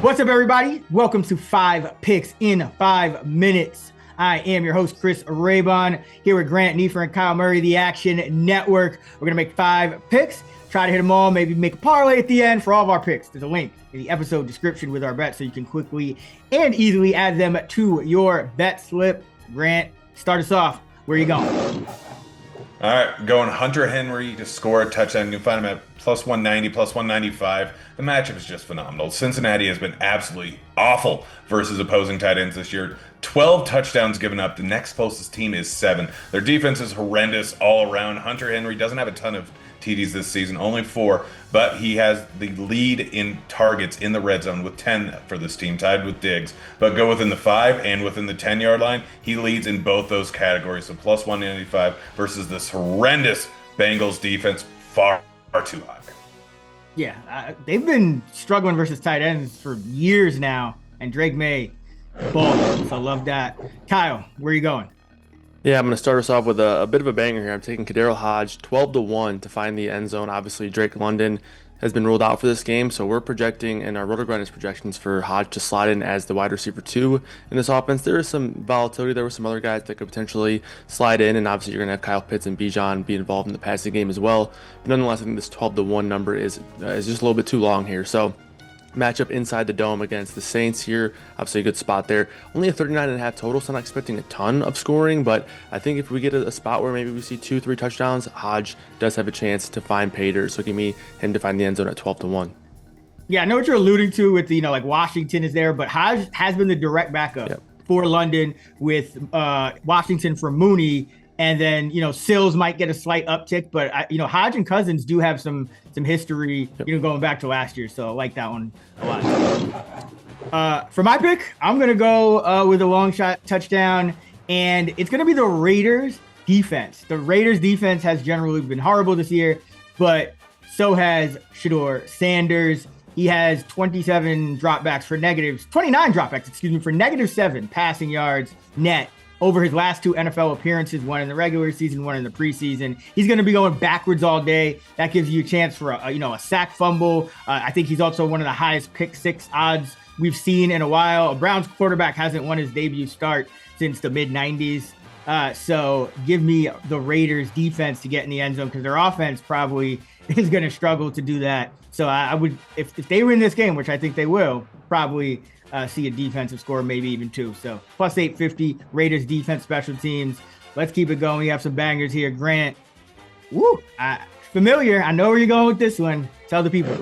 What's up, everybody? Welcome to 5 Picks in 5 Minutes. I am your host, Chris Raybon, here with Grant Neiffer and Kyle Murray, the Action Network. We're going to make 5 picks, try to hit them all, maybe make a parlay at the end for all of our picks. There's a link in the episode description with our bets so you can quickly and easily add them to your bet slip. Grant, start us off. Where are you going? All right, going Hunter Henry to score a touchdown. You can find him at plus 190, plus 195. The matchup is just phenomenal. Cincinnati has been absolutely awful versus opposing tight ends this year. 12 touchdowns given up. The next closest team is 7. Their defense is horrendous all around. Hunter Henry doesn't have a ton of TDs this season, only 4, but he has the lead in targets in the red zone with 10 for this team, tied with Diggs. But go within the 5 and within the 10-yard line, he leads in both those categories. So plus 195 versus this horrendous Bengals defense, far too high. Yeah, they've been struggling versus tight ends for years now, and Drake May balled, so I love that. Kyle, where are you going? Yeah, I'm going to start us off with a bit of a banger here. I'm taking Kadarius Hodge 12-1 to find the end zone. Obviously, Drake London has been ruled out for this game, so we're projecting, and our RotoGrinders projections for Hodge to slide in as the wide receiver 2 in this offense. There is some volatility. There were some other guys that could potentially slide in, and obviously you're going to have Kyle Pitts and Bijan be involved in the passing game as well. But nonetheless, I think this 12-1 number is just a little bit too long here. So matchup inside the dome against the Saints here. Obviously a good spot there. Only a 39.5 total, so I'm not expecting a ton of scoring, but I think if we get a spot where maybe we see 2-3 touchdowns, Hodge does have a chance to find pay dirt. So give me him to find the end zone at 12-1. Yeah, I know what you're alluding to with, like Washington is there, but Hodge has been the direct backup for London with Washington for Mooney. And then, Sills might get a slight uptick, but, Hodge and Cousins do have some history, going back to last year. So I like that one a lot. For my pick, I'm going to go with a long shot touchdown, and it's going to be the Raiders defense. The Raiders defense has generally been horrible this year, but so has Shedeur Sanders. He has 29 dropbacks for -7 passing yards net over his last 2 NFL appearances, one in the regular season, one in the preseason. He's going to be going backwards all day. That gives you a chance for a sack fumble. I think he's also one of the highest pick 6 odds we've seen in a while. A Browns quarterback hasn't won his debut start since the mid-90s. So give me the Raiders defense to get in the end zone, because their offense probably is going to struggle to do that. So I would, if they win this game, which I think they will, probably see a defensive score, maybe even 2. So plus 850, Raiders defense, special teams. Let's keep it going. We have some bangers here. Grant, familiar. I know where you're going with this one. Tell the people.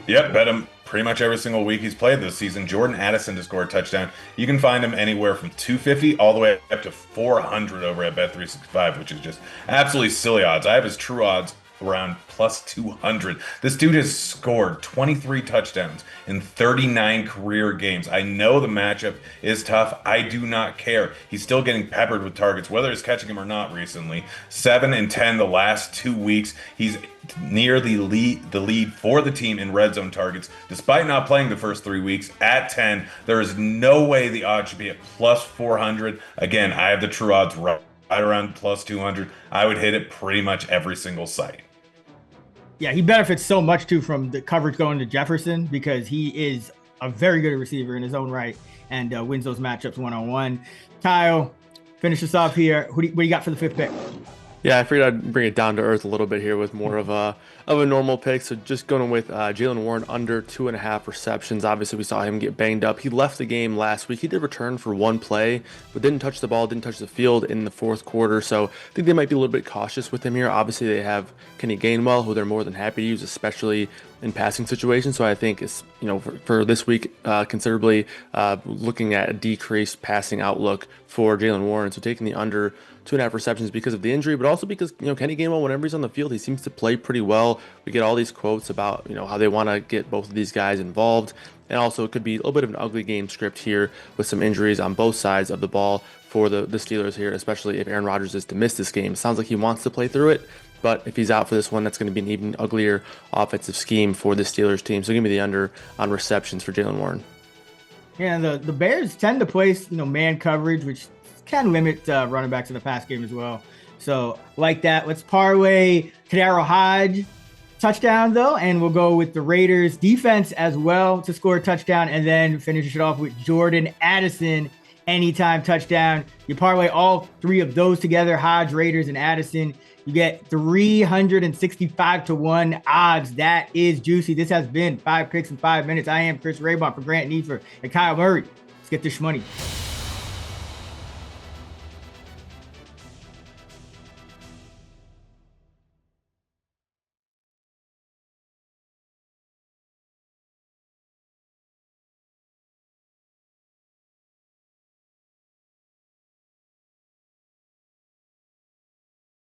Yep, bet him pretty much every single week he's played this season. Jordan Addison to score a touchdown. You can find him anywhere from 250 all the way up to 400 over at Bet365, which is just absolutely silly odds. I have his true odds around plus 200. This dude has scored 23 touchdowns in 39 career games. I know the matchup is tough. I do not care. He's still getting peppered with targets, whether it's catching him or not recently. 7 and 10 the last 2 weeks. He's near the lead for the team in red zone targets, despite not playing the first 3 weeks at 10. There is no way the odds should be at plus 400. Again, I have the true odds right around plus 200. I would hit it pretty much every single site. Yeah, he benefits so much too from the coverage going to Jefferson, because he is a very good receiver in his own right and wins those matchups one-on-one. Kyle, finish us off here. What do you got for the 5th pick? Yeah, I figured I'd bring it down to earth a little bit here with more of a normal pick. So just going with Jaylen Warren under 2.5 receptions. Obviously, we saw him get banged up. He left the game last week. He did return for 1 play, but didn't touch the ball, didn't touch the field in the 4th quarter. So I think they might be a little bit cautious with him here. Obviously, they have Kenny Gainwell, who they're more than happy to use, especially in passing situations. So I think it's, for this week, considerably looking at a decreased passing outlook for Jaylen Warren. So taking the under 2.5 receptions because of the injury, but also because, Kenny Gainwell, whenever he's on the field, he seems to play pretty well. We get all these quotes about, how they want to get both of these guys involved. And also it could be a little bit of an ugly game script here with some injuries on both sides of the ball for the Steelers here, especially if Aaron Rodgers is to miss this game. It sounds like he wants to play through it, but if he's out for this one, that's going to be an even uglier offensive scheme for the Steelers team. So give me the under on receptions for Jaylen Warren. Yeah, the Bears tend to place, man coverage, which can limit running backs in the pass game as well. So like that, let's parlay Kadarius Hodge touchdown, though, and we'll go with the Raiders defense as well to score a touchdown, and then finish it off with Jordan Addison anytime touchdown. You parlay all three of those together, Hodge, Raiders, and Addison. You get 365 to 1 odds. That is juicy. This has been 5 Picks in 5 minutes. I am Chris Raybon for Grant Neiffer and Kyle Murray. Let's get this money.